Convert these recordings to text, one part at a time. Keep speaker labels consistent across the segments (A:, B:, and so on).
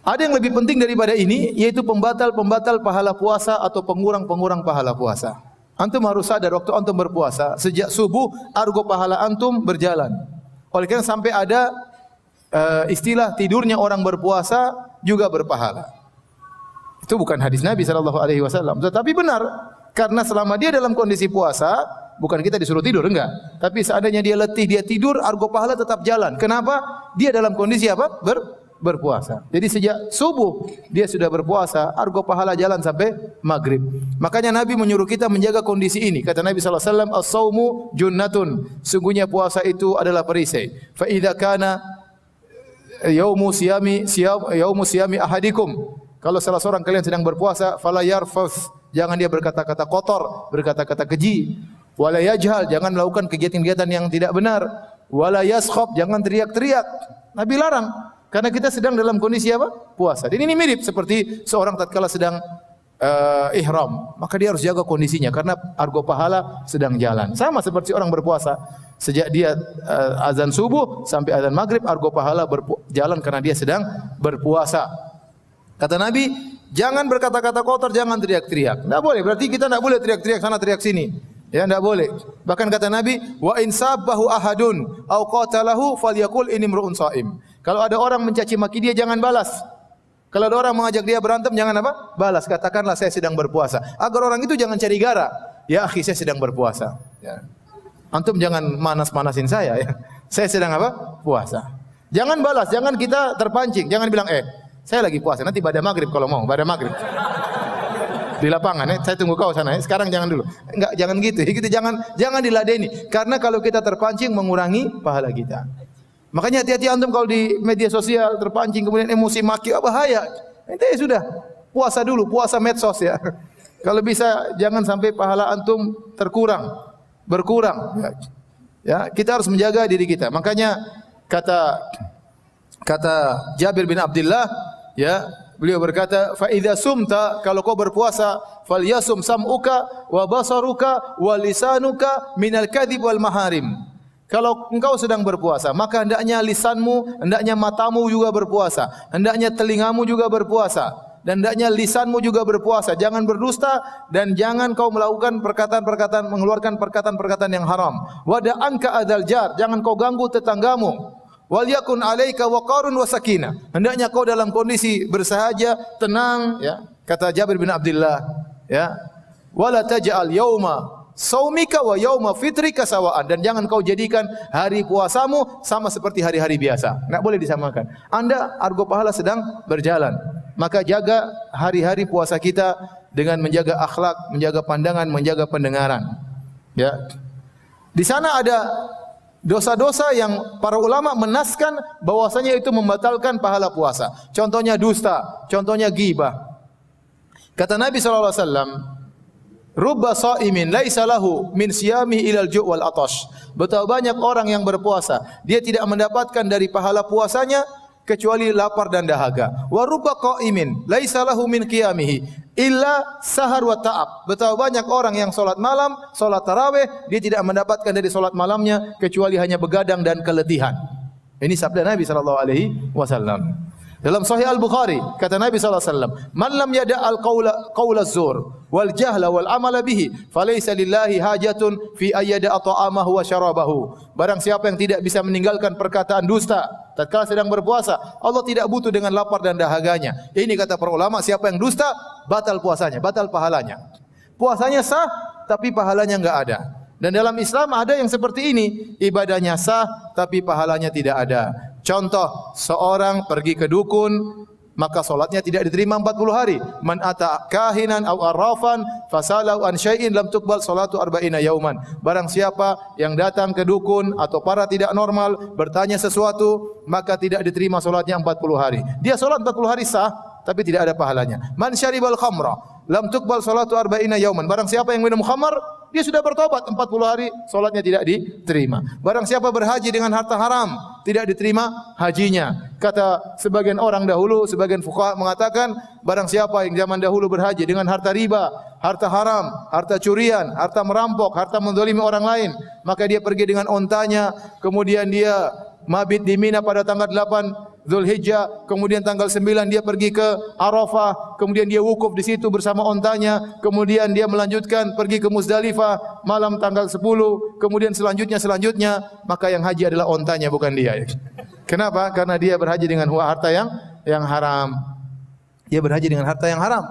A: Ada yang lebih penting daripada ini, yaitu pembatal-pembatal pahala puasa atau pengurang-pengurang pahala puasa. Antum harus sadar waktu antum berpuasa, sejak subuh argo pahala antum berjalan. Oleh karena sampai ada istilah tidurnya orang berpuasa juga berpahala. Itu bukan hadis Nabi SAW, tetapi benar. Karena selama dia dalam kondisi puasa, bukan kita disuruh tidur, enggak. Tapi seandainya dia letih, dia tidur, argo pahala tetap jalan. Kenapa? Dia dalam kondisi apa? Berpuasa. Jadi sejak subuh dia sudah berpuasa, argo pahala jalan sampai maghrib. Makanya Nabi menyuruh kita menjaga kondisi ini. Kata Nabi SAW, as-sawmu junnatun. Sungguhnya puasa itu adalah perisai. Fa idza kana yaumu siyami ahadikum. Kalau salah seorang kalian sedang berpuasa, fala yarfas. Jangan dia berkata-kata kotor, berkata-kata keji. Wala yajhal, jangan melakukan kegiatan-kegiatan yang tidak benar. Wala yaskhab, jangan teriak-teriak. Nabi larang. Karena kita sedang dalam kondisi apa? Puasa. Dan ini mirip seperti seorang tatkala sedang ihram, maka dia harus jaga kondisinya karena argo pahala sedang jalan. Sama seperti orang berpuasa. Sejak dia azan subuh sampai azan maghrib, argo pahala berjalan karena dia sedang berpuasa. Kata Nabi, jangan berkata-kata kotor, jangan teriak-teriak. Tidak boleh. Berarti kita tidak boleh teriak-teriak sana, teriak sini. Ya, tidak boleh. Bahkan kata Nabi, wa in sabbahu ahadun au qatalahu falyaqul inni imru'un shaim. Kalau ada orang mencaci maki dia, jangan balas. Kalau ada orang mengajak dia berantem, jangan apa? Balas. Katakanlah saya sedang berpuasa. Agar orang itu jangan cari gara. Ya akhi, saya sedang berpuasa. Ya. Antum jangan manas-manasin saya. Ya. Saya sedang apa? Puasa. Jangan balas. Jangan kita terpancing. Jangan bilang, saya lagi puasa. Nanti pada maghrib kalau mau. Pada maghrib. Di lapangan, saya tunggu kau sana. Sekarang jangan dulu. Enggak, jangan gitu. Kita jangan diladeni. Karena kalau kita terpancing mengurangi pahala kita. Makanya hati-hati antum kalau di media sosial terpancing kemudian emosi maki, bahaya. Ente sudah puasa dulu, puasa medsos ya. Kalau bisa jangan sampai pahala antum berkurang. Ya, kita harus menjaga diri kita. Makanya kata Jabir bin Abdullah, ya, beliau berkata, fa idza sumta, kalau kau berpuasa, falyasum sam'uka wa basaruka wa lisanuka minal kadhib wal maharim. Kalau engkau sedang berpuasa, maka hendaknya lisanmu, hendaknya matamu juga berpuasa, hendaknya telingamu juga berpuasa, dan hendaknya lisanmu juga berpuasa. Jangan berdusta dan jangan kau melakukan perkataan-perkataan, mengeluarkan perkataan-perkataan yang haram. Wada anka adzal jar, jangan kau ganggu tetanggamu. Wal yakun alaika waqarun wa sakinah. Hendaknya kau dalam kondisi bersahaja, tenang, ya. Kata Jabir bin Abdullah, ya. Wala taj'al yauma saumika wa yauma fitrika sawaan, dan jangan kau jadikan hari puasamu sama seperti hari-hari biasa. Enggak boleh disamakan. Anda argo pahala sedang berjalan. Maka jaga hari-hari puasa kita dengan menjaga akhlak, menjaga pandangan, menjaga pendengaran. Ya. Di sana ada dosa-dosa yang para ulama menaskan bahwasanya itu membatalkan pahala puasa. Contohnya dusta, contohnya ghibah. Kata Nabi sallallahu alaihi wasallam, rubba shaimin laisa lahu min siyami ilal ju' wal atash. Betapa banyak orang yang berpuasa, dia tidak mendapatkan dari pahala puasanya kecuali lapar dan dahaga. Wa rubba qaimin laisa lahu min qiyamihi illa sahar wa ta'ab. Betapa banyak orang yang salat malam, salat tarawih, dia tidak mendapatkan dari salat malamnya kecuali hanya begadang dan keletihan. Ini sabda Nabi sallallahu alaihi wasallam. Dalam Sahih Al-Bukhari kata Nabi sallallahu alaihi wasallam, "Man lam yada'al qaula az-zur wal jahla wal amala bihi, falaysa lillahi hajatun fi ayyada'a ta'amahu wa syarabahu." Barang siapa yang tidak bisa meninggalkan perkataan dusta tatkala sedang berpuasa, Allah tidak butuh dengan lapar dan dahaganya. Ini kata para ulama, siapa yang dusta batal puasanya, batal pahalanya. Puasanya sah tapi pahalanya enggak ada. Dan dalam Islam ada yang seperti ini, ibadahnya sah tapi pahalanya tidak ada. Contoh, seorang pergi ke dukun, maka solatnya tidak diterima 40 hari. Man ata kahinan aw arrafan fasalau an syai'in lam tuqbal salatu arba'ina yauman. Barang siapa yang datang ke dukun atau para tidak normal bertanya sesuatu, maka tidak diterima solatnya 40 hari. Dia solat 40 hari sah, tapi tidak ada pahalanya. Man syaribal khamra lam tuqbal salatu arba'ina yauman. Barang siapa yang minum khamar, dia sudah bertobat 40 hari, solatnya tidak diterima. Barang siapa berhaji dengan harta haram, tidak diterima hajinya. Kata sebagian orang dahulu, sebagian fuqaha mengatakan, barang siapa yang zaman dahulu berhaji dengan harta riba, harta haram, harta curian, harta merampok, harta menzalimi orang lain, maka dia pergi dengan ontanya, kemudian dia mabit di Mina pada tanggal 8 Zulhijjah, kemudian tanggal 9 dia pergi ke Arafah, kemudian dia wukuf di situ bersama ontanya, kemudian dia melanjutkan pergi ke Muzdalifah malam tanggal 10, kemudian selanjutnya, maka yang haji adalah ontanya bukan dia. Kenapa? Karena dia berhaji dengan harta yang haram. Dia berhaji dengan harta yang haram.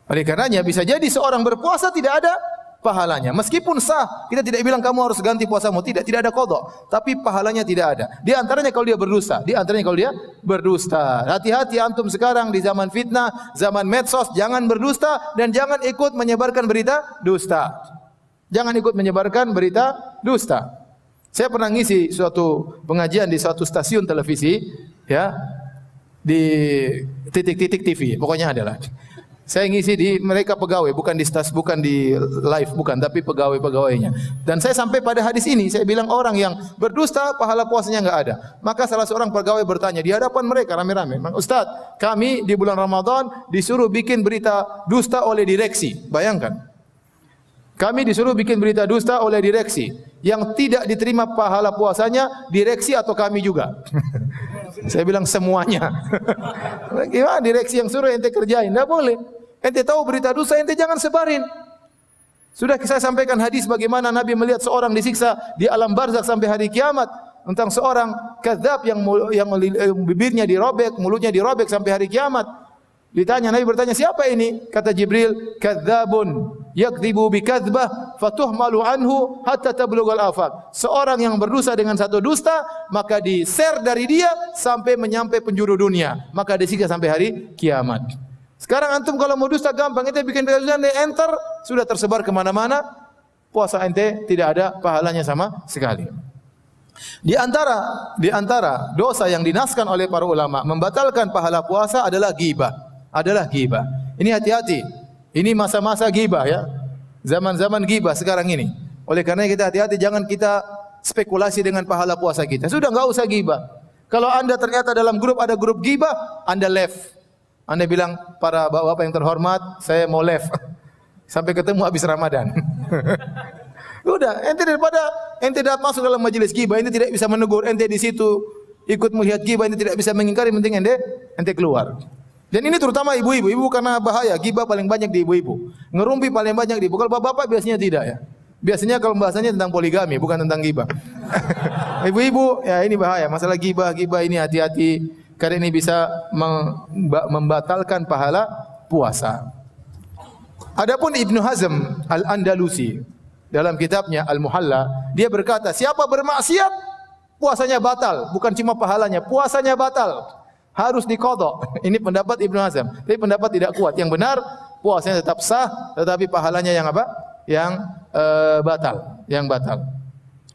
A: Oleh karenanya bisa jadi seorang berpuasa tidak ada pahalanya. Meskipun sah, kita tidak bilang kamu harus ganti puasamu, tidak ada qadha, tapi pahalanya tidak ada. Di antaranya kalau dia berdusta. Hati-hati antum sekarang di zaman fitnah, zaman medsos, jangan berdusta dan jangan ikut menyebarkan berita dusta. Jangan ikut menyebarkan berita dusta. Saya pernah ngisi suatu pengajian di suatu stasiun televisi, ya, di titik-titik TV, pokoknya adalah. Saya ngisi di mereka pegawai, bukan di live, bukan, tapi pegawai-pegawainya. Dan saya sampai pada hadis ini, saya bilang orang yang berdusta pahala puasanya enggak ada. Maka salah seorang pegawai bertanya di hadapan mereka rame-rame, "Ustaz, kami di bulan Ramadan disuruh bikin berita dusta oleh direksi." Bayangkan. Kami disuruh bikin berita dusta oleh direksi. Yang tidak diterima pahala puasanya direksi atau kami juga. Saya bilang semuanya. Gimana direksi yang suruh ente kerjain? Tidak boleh. Ente tahu berita dusta, ente jangan sebarin. Sudah saya sampaikan hadis bagaimana Nabi melihat seorang disiksa di alam barzakh sampai hari kiamat. Tentang seorang kadzab yang bibirnya dirobek, mulutnya dirobek sampai hari kiamat. Ditanya, Nabi bertanya, siapa ini? Kata Jibril, kadzabun yakdzibu bikadzbah fatuhmalu anhu hatta tablughal afaq. Seorang yang berdusta dengan satu dusta, maka di-share dari dia sampai menyampai penjuru dunia, maka disiksa sampai hari kiamat. Sekarang antum kalau mau dusta gampang, ente bikin berita dusta, enter, sudah tersebar kemana-mana, puasa ente tidak ada pahalanya sama sekali. Di antara dosa yang dinaskan oleh para ulama membatalkan pahala puasa adalah ghibah. Ini hati-hati. Ini masa-masa ghibah ya. Zaman-zaman ghibah sekarang ini. Oleh karena kita hati-hati, jangan kita spekulasi dengan pahala puasa kita. Sudah enggak usah ghibah. Kalau Anda ternyata dalam grup ada grup ghibah, Anda left. Anda bilang, para bapak-bapak yang terhormat, saya mau left. Sampai ketemu habis Ramadan. Udah, ente daripada ente dapat masuk dalam majelis ghibah, ente tidak bisa menegur, ente di situ ikut melihat ghibah, ente tidak bisa mengingkari, penting ente keluar. Dan ini terutama ibu-ibu, karena bahaya, ghibah paling banyak di ibu-ibu. Ngerumpi paling banyak di ibu. Kalau bapak-bapak biasanya tidak ya. Biasanya kalau bahasanya tentang poligami, bukan tentang ghibah. Ibu-ibu, ya ini bahaya. Masalah ghibah ini hati-hati. Karena ini bisa membatalkan pahala puasa. Adapun Ibnu Hazm Al-Andalusi dalam kitabnya Al-Muhalla, dia berkata, siapa bermaksiat puasanya batal, bukan cuma pahalanya, puasanya batal. Harus diqadha. Ini pendapat Ibnu Hazm. Tapi pendapat tidak kuat. Yang benar puasanya tetap sah, tetapi pahalanya yang apa? Yang batal.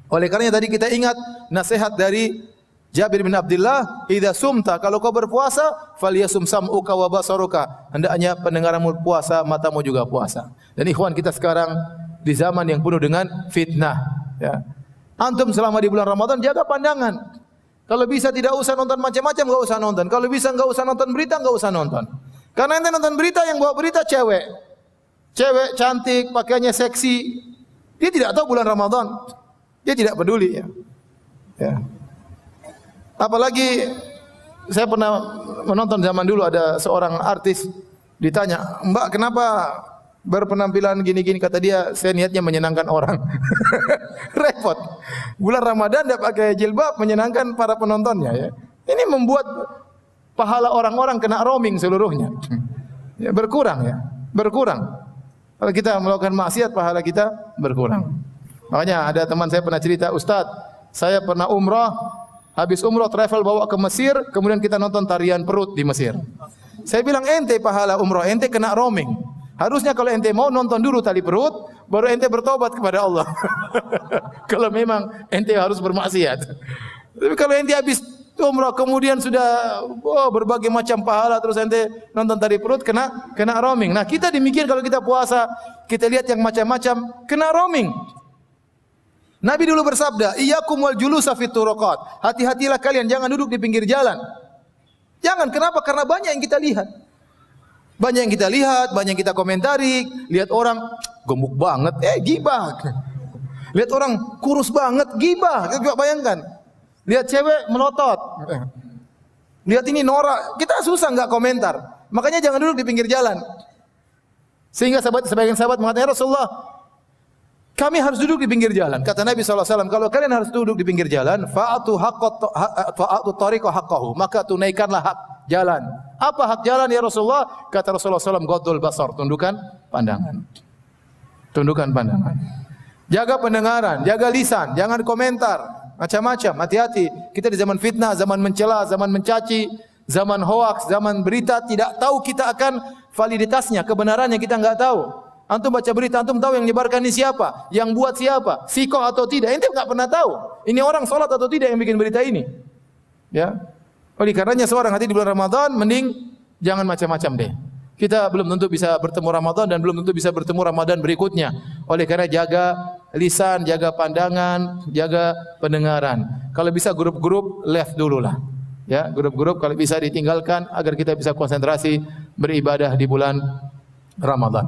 A: Oleh karena tadi kita ingat nasihat dari Jabir bin Abdullah, "Idza sumta," kalau kau berpuasa, falyasum sam'uka wa basaruka. Hendaknya pendengaranmu puasa, matamu juga puasa. Dan ikhwan, kita sekarang di zaman yang penuh dengan fitnah, ya. Antum selama di bulan Ramadan jaga pandangan. Kalau bisa tidak usah nonton macam-macam, enggak usah nonton. Kalau bisa enggak usah nonton berita, enggak usah nonton. Karena ente nonton berita, yang bawa berita cewek. Cewek cantik, pakaiannya seksi. Dia tidak tahu bulan Ramadan. Dia tidak peduli ya. Apalagi saya pernah menonton zaman dulu ada seorang artis ditanya, "Mbak, kenapa berpenampilan gini-gini?" Kata dia, "Saya niatnya menyenangkan orang." Repot. Bulan Ramadan dia pakai jilbab menyenangkan para penontonnya ya. Ini membuat pahala orang-orang kena roaming seluruhnya. Ya, berkurang. Kalau kita melakukan maksiat, pahala kita berkurang. Makanya ada teman saya pernah cerita, "Ustaz, saya pernah umrah, habis umrah travel bawa ke Mesir, kemudian kita nonton tarian perut di Mesir." Saya bilang, ente pahala umrah ente kena roaming. Harusnya kalau ente mau nonton dulu tali perut, baru ente bertobat kepada Allah. Kalau memang ente harus bermaksiat. Tapi kalau ente habis umrah kemudian sudah berbagai macam pahala, terus ente nonton tali perut, kena roaming. Nah kita demikian kalau kita puasa, kita lihat yang macam-macam, kena roaming. Nabi dulu bersabda, "Iyyakum wal julusa fit turuqat." Hati-hatilah kalian, jangan duduk di pinggir jalan. Jangan, kenapa? Karena banyak yang kita lihat. Banyak yang kita komentari, lihat orang gemuk banget, ghibah. Lihat orang kurus banget, ghibah. Coba bayangkan. Lihat cewek melotot. Lihat ini norak, kita susah enggak komentar. Makanya jangan duduk di pinggir jalan. Sehingga sebagian sahabat mengatakan, "Ya Rasulullah, kami harus duduk di pinggir jalan." Kata Nabi SAW, kalau kalian harus duduk di pinggir jalan, fa'atu tariqa haqqahu, maka tunaikanlah hak jalan. Apa hak jalan ya Rasulullah? Kata Rasulullah SAW, ghaddul basar, tundukkan pandangan. Tundukkan pandangan. Jaga pendengaran, jaga lisan, jangan komentar macam-macam. Hati-hati, kita di zaman fitnah, zaman mencela, zaman mencaci, zaman hoaks, zaman berita, tidak tahu kita akan validitasnya, kebenarannya kita enggak tahu. Antum baca berita, antum tahu yang menyebarkan ini siapa, yang buat siapa, sikoh atau tidak, ente enggak pernah tahu. Ini orang salat atau tidak yang bikin berita ini. Ya. Oleh karenanya seorang hati di bulan Ramadan mending jangan macam-macam deh. Kita belum tentu bisa bertemu Ramadan dan belum tentu bisa bertemu Ramadan berikutnya. Oleh karena jaga lisan, jaga pandangan, jaga pendengaran. Kalau bisa grup-grup left dulu lah. Ya, grup-grup kalau bisa ditinggalkan agar kita bisa konsentrasi beribadah di bulan Ramadan.